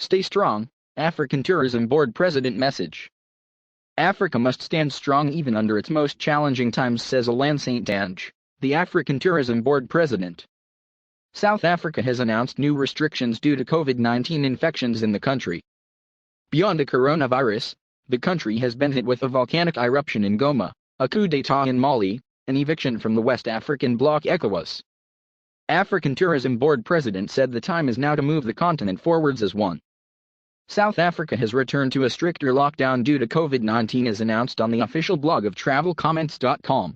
Stay strong, African Tourism Board President message. Africa must stand strong even under its most challenging times, says Alain St.Ange, the African Tourism Board President. South Africa has announced new restrictions due to COVID-19 infections in the country. Beyond the coronavirus, the country has been hit with a volcanic eruption in Goma, a coup d'etat in Mali, an eviction from the West African bloc ECOWAS. African Tourism Board President said the time is now to move the continent forwards as one. South Africa has returned to a stricter lockdown due to COVID-19 as announced on the official blog of travelcomments.com.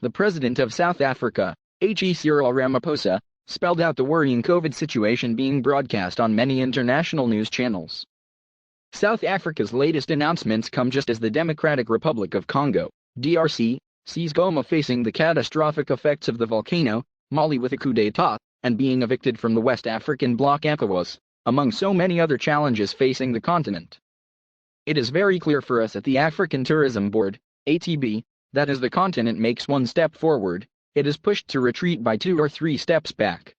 The President of South Africa, Cyril Ramaphosa, spelled out the worrying COVID situation being broadcast on many international news channels. South Africa's latest announcements come just as the Democratic Republic of Congo, DRC, sees Goma facing the catastrophic effects of the volcano, Mali with a coup d'etat, and being evicted from the West African bloc ECOWAS, among so many other challenges facing the continent. It is very clear for us at the African Tourism Board, ATB, that as the continent makes one step forward, it is pushed to retreat by 2 or 3 steps back.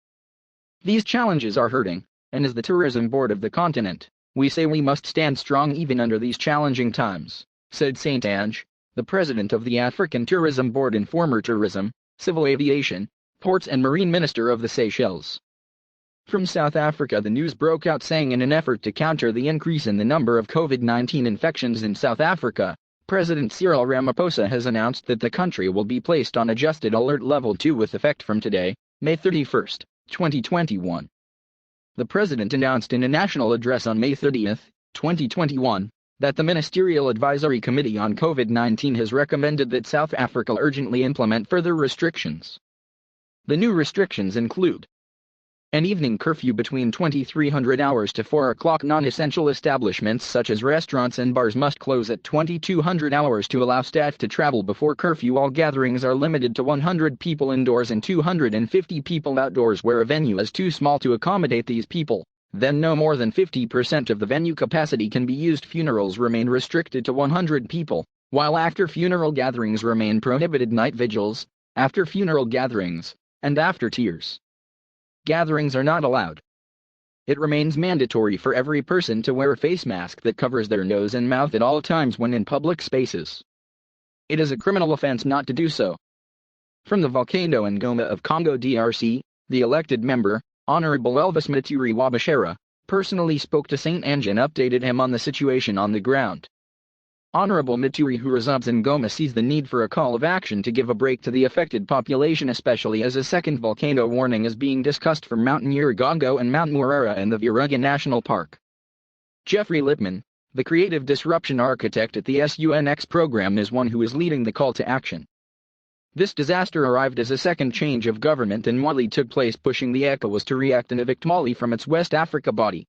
These challenges are hurting, and as the Tourism Board of the continent, we say we must stand strong even under these challenging times, said St.Ange, the president of the African Tourism Board and former Tourism, Civil Aviation, Ports and Marine Minister of the Seychelles. From South Africa, the news broke out saying in an effort to counter the increase in the number of COVID-19 infections in South Africa, President Cyril Ramaphosa has announced that the country will be placed on adjusted alert level 2 with effect from today, May 31, 2021. The president announced in a national address on May 30, 2021, that the Ministerial Advisory Committee on COVID-19 has recommended that South Africa urgently implement further restrictions. The new restrictions include an evening curfew between 2300 hours to 4 o'clock. Non-essential establishments such as restaurants and bars must close at 2200 hours to allow staff to travel before curfew. All gatherings are limited to 100 people indoors and 250 people outdoors where a venue is too small to accommodate these people. Then no more than 50% of the venue capacity can be used. Funerals remain restricted to 100 people, while after-funeral gatherings remain prohibited. Night vigils, after-funeral gatherings, and after-tears gatherings are not allowed. It remains mandatory for every person to wear a face mask that covers their nose and mouth at all times when in public spaces. It is a criminal offense not to do so. From the volcano in Goma of Congo DRC, the elected member, Honorable Elvis Maturi Wabashera, personally spoke to St.Ange and updated him on the situation on the ground. Honorable Maturi, who resides in Goma, sees the need for a call of action to give a break to the affected population, especially as a second volcano warning is being discussed for Mount Nyiragongo and Mount Murara in the Virunga National Park. Jeffrey Lippman, the creative disruption architect at the SUNX program, is one who is leading the call to action. This disaster arrived as a second change of government in Mali took place, pushing the ECOWAS to react and evict Mali from its West Africa body.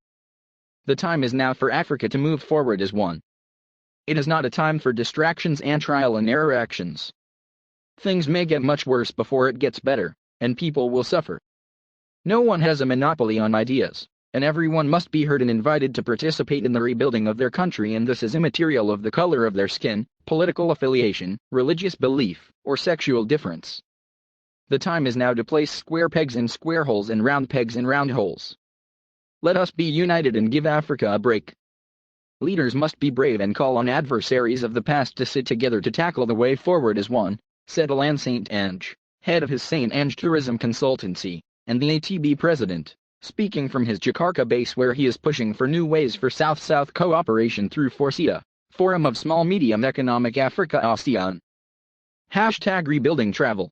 The time is now for Africa to move forward as one. It is not a time for distractions and trial and error actions. Things may get much worse before it gets better, and people will suffer. No one has a monopoly on ideas, and everyone must be heard and invited to participate in the rebuilding of their country, and this is immaterial of the color of their skin, political affiliation, religious belief, or sexual difference. The time is now to place square pegs in square holes and round pegs in round holes. Let us be united and give Africa a break. Leaders must be brave and call on adversaries of the past to sit together to tackle the way forward as one, said Alain St.Ange, head of his St.Ange Tourism Consultancy, and the ATB president, speaking from his Jakarta base where he is pushing for new ways for South-South cooperation through FORCEA, Forum of Small Medium Economic Africa ASEAN. #Rebuilding Travel